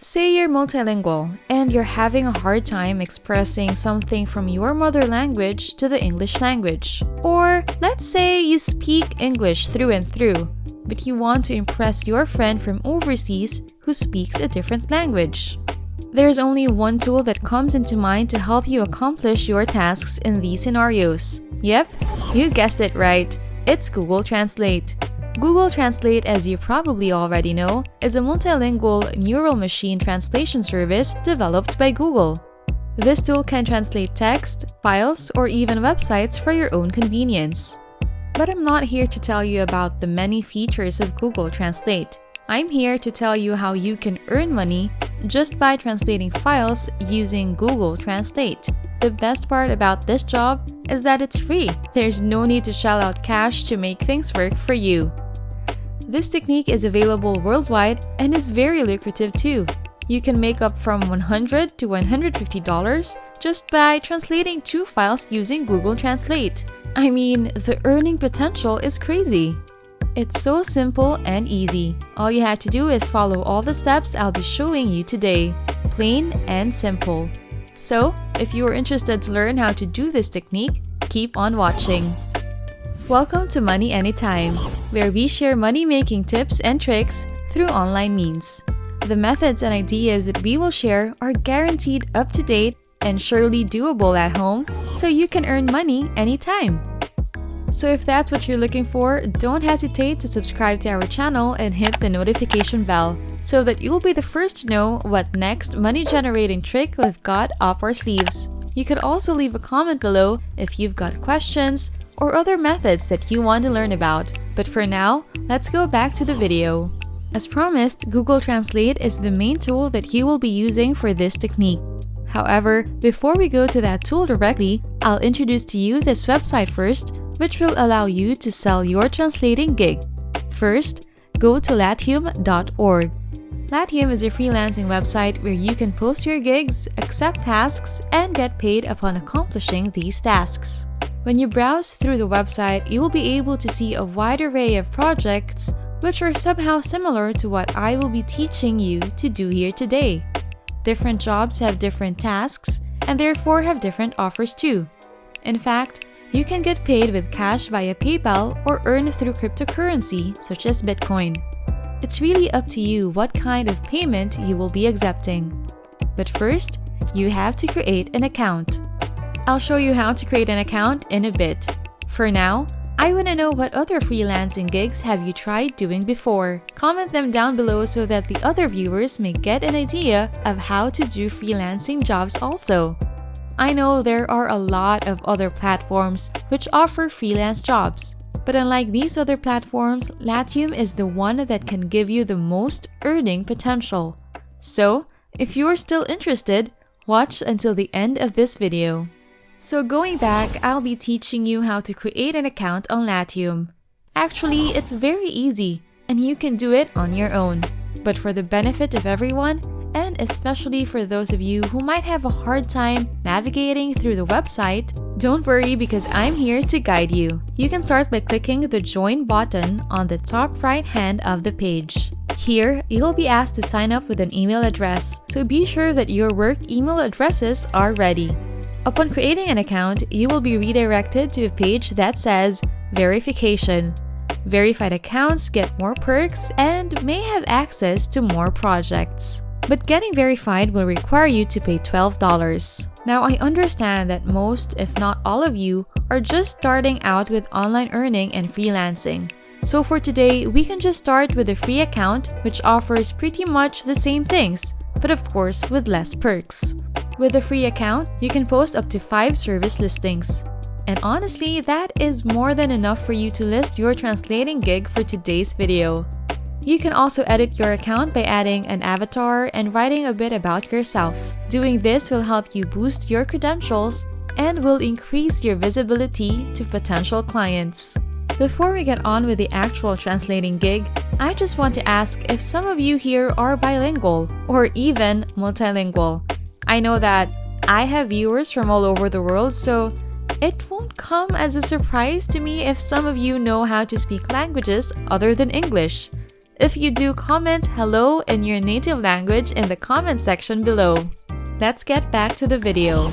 Say you're multilingual and you're having a hard time expressing something from your mother language to the English language. Or let's say you speak English through and through, but you want to impress your friend from overseas who speaks a different language. There's only one tool that comes into mind to help you accomplish your tasks in these scenarios. Yep, you guessed it right. It's Google Translate. Google Translate, as you probably already know, is a multilingual neural machine translation service developed by Google. This tool can translate text, files, or even websites for your own convenience. But I'm not here to tell you about the many features of Google Translate. I'm here to tell you how you can earn money just by translating files using Google Translate. The best part about this job is that it's free. There's no need to shell out cash to make things work for you. This technique is available worldwide and is very lucrative too. You can make up from $100 to $150 just by translating 2 files using Google Translate. I mean, the earning potential is crazy. It's so simple and easy. All you have to do is follow all the steps I'll be showing you today. Plain and simple. So, if you are interested to learn how to do this technique, keep on watching. Welcome to Money Anytime, where we share money-making tips and tricks through online means. The methods and ideas that we will share are guaranteed up-to-date and surely doable at home, so you can earn money anytime. So if that's what you're looking for, don't hesitate to subscribe to our channel and hit the notification bell so that you'll be the first to know what next money-generating trick we've got up our sleeves. You could also leave a comment below if you've got questions or other methods that you want to learn about. But for now, let's go back to the video. As promised, Google Translate is the main tool that you will be using for this technique. However, before we go to that tool directly, I'll introduce to you this website first, which will allow you to sell your translating gig. First, go to LATIUM.org. LATIUM is a freelancing website where you can post your gigs, accept tasks, and get paid upon accomplishing these tasks. When you browse through the website, you will be able to see a wide array of projects which are somehow similar to what I will be teaching you to do here today. Different jobs have different tasks and therefore have different offers too. In fact, you can get paid with cash via PayPal or earn through cryptocurrency such as Bitcoin. It's really up to you what kind of payment you will be accepting. But first, you have to create an account. I'll show you how to create an account in a bit. For now, I want to know what other freelancing gigs have you tried doing before. Comment them down below so that the other viewers may get an idea of how to do freelancing jobs also. I know there are a lot of other platforms which offer freelance jobs, but unlike these other platforms, LATIUM is the one that can give you the most earning potential. So, if you are still interested, watch until the end of this video. So going back, I'll be teaching you how to create an account on LATIUM. Actually, it's very easy, and you can do it on your own. But for the benefit of everyone, and especially for those of you who might have a hard time navigating through the website, don't worry because I'm here to guide you. You can start by clicking the Join button on the top right hand of the page. Here, you'll be asked to sign up with an email address, so be sure that your work email addresses are ready. Upon creating an account, you will be redirected to a page that says Verification. Verified accounts get more perks and may have access to more projects. But getting verified will require you to pay $12. Now, I understand that most, if not all of you, are just starting out with online earning and freelancing. So for today, we can just start with a free account which offers pretty much the same things, but of course with less perks. With a free account, you can post up to 5 service listings. And honestly, that is more than enough for you to list your translating gig for today's video. You can also edit your account by adding an avatar and writing a bit about yourself. Doing this will help you boost your credentials and will increase your visibility to potential clients. Before we get on with the actual translating gig, I just want to ask if some of you here are bilingual or even multilingual. I know that I have viewers from all over the world, so it won't come as a surprise to me if some of you know how to speak languages other than English. If you do, comment hello in your native language in the comment section below. Let's get back to the video.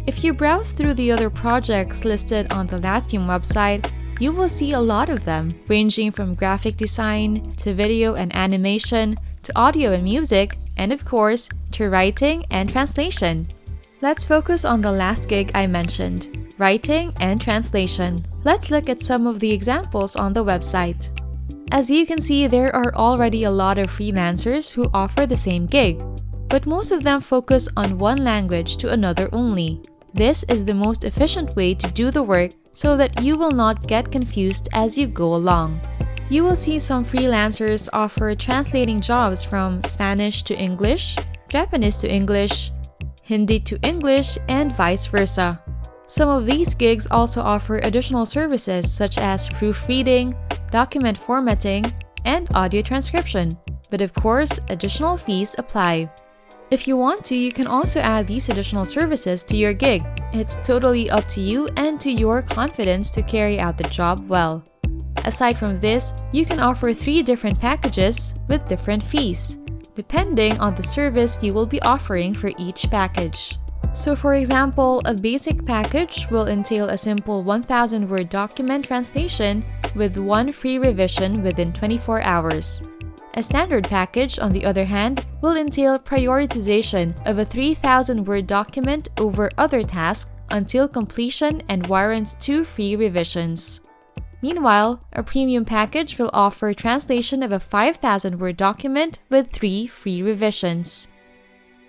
If you browse through the other projects listed on the LATIUM website, you will see a lot of them, ranging from graphic design, to video and animation, to audio and music, and of course, to writing and translation. Let's focus on the last gig I mentioned, writing and translation. Let's look at some of the examples on the website. As you can see, there are already a lot of freelancers who offer the same gig, but most of them focus on one language to another only. This is the most efficient way to do the work so that you will not get confused as you go along. You will see some freelancers offer translating jobs from Spanish to English, Japanese to English, Hindi to English, and vice versa. Some of these gigs also offer additional services such as proofreading, document formatting, and audio transcription. But of course, additional fees apply. If you want to, you can also add these additional services to your gig. It's totally up to you and to your confidence to carry out the job well. Aside from this, you can offer 3 different packages with different fees, depending on the service you will be offering for each package. So for example, a basic package will entail a simple 1,000-word document translation with 1 free revision within 24 hours. A standard package, on the other hand, will entail prioritization of a 3,000-word document over other tasks until completion and warrants 2 free revisions. Meanwhile, a premium package will offer translation of a 5,000-word document with 3 free revisions.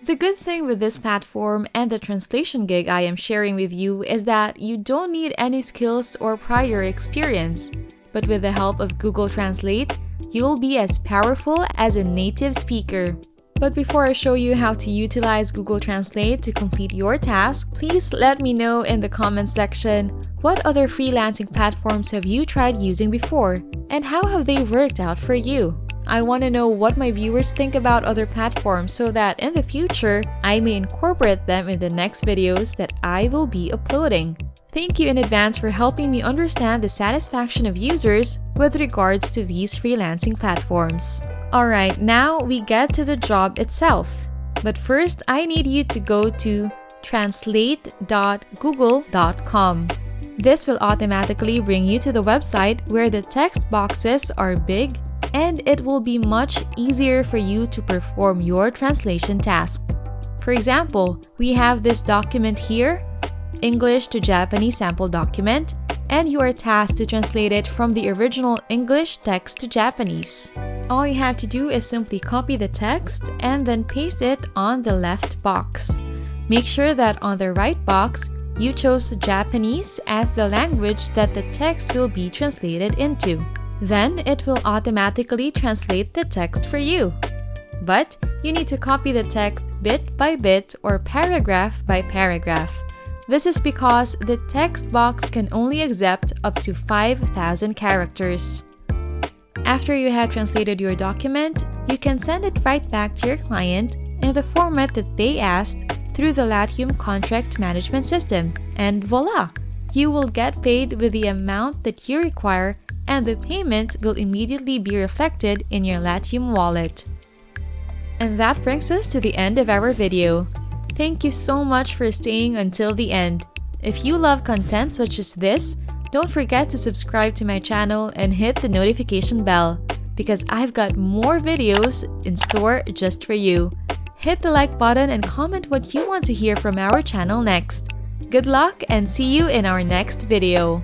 The good thing with this platform and the translation gig I am sharing with you is that you don't need any skills or prior experience, but with the help of Google Translate, you'll be as powerful as a native speaker. But before I show you how to utilize Google Translate to complete your task, please let me know in the comments section what other freelancing platforms have you tried using before, and how have they worked out for you. I want to know what my viewers think about other platforms so that in the future, I may incorporate them in the next videos that I will be uploading. Thank you in advance for helping me understand the satisfaction of users with regards to these freelancing platforms. Alright, now we get to the job itself. But first, I need you to go to translate.google.com. This will automatically bring you to the website where the text boxes are big, and it will be much easier for you to perform your translation task. For example, we have this document here, English to Japanese sample document, and you are tasked to translate it from the original English text to Japanese. All you have to do is simply copy the text and then paste it on the left box. Make sure that on the right box, you chose Japanese as the language that the text will be translated into. Then it will automatically translate the text for you. But you need to copy the text bit by bit or paragraph by paragraph. This is because the text box can only accept up to 5,000 characters. After you have translated your document, you can send it right back to your client in the format that they asked through the LATIUM contract management system, and voila! You will get paid with the amount that you require, and the payment will immediately be reflected in your LATIUM wallet. And that brings us to the end of our video. Thank you so much for staying until the end. If you love content such as this, don't forget to subscribe to my channel and hit the notification bell, because I've got more videos in store just for you. Hit the like button and comment what you want to hear from our channel next. Good luck and see you in our next video.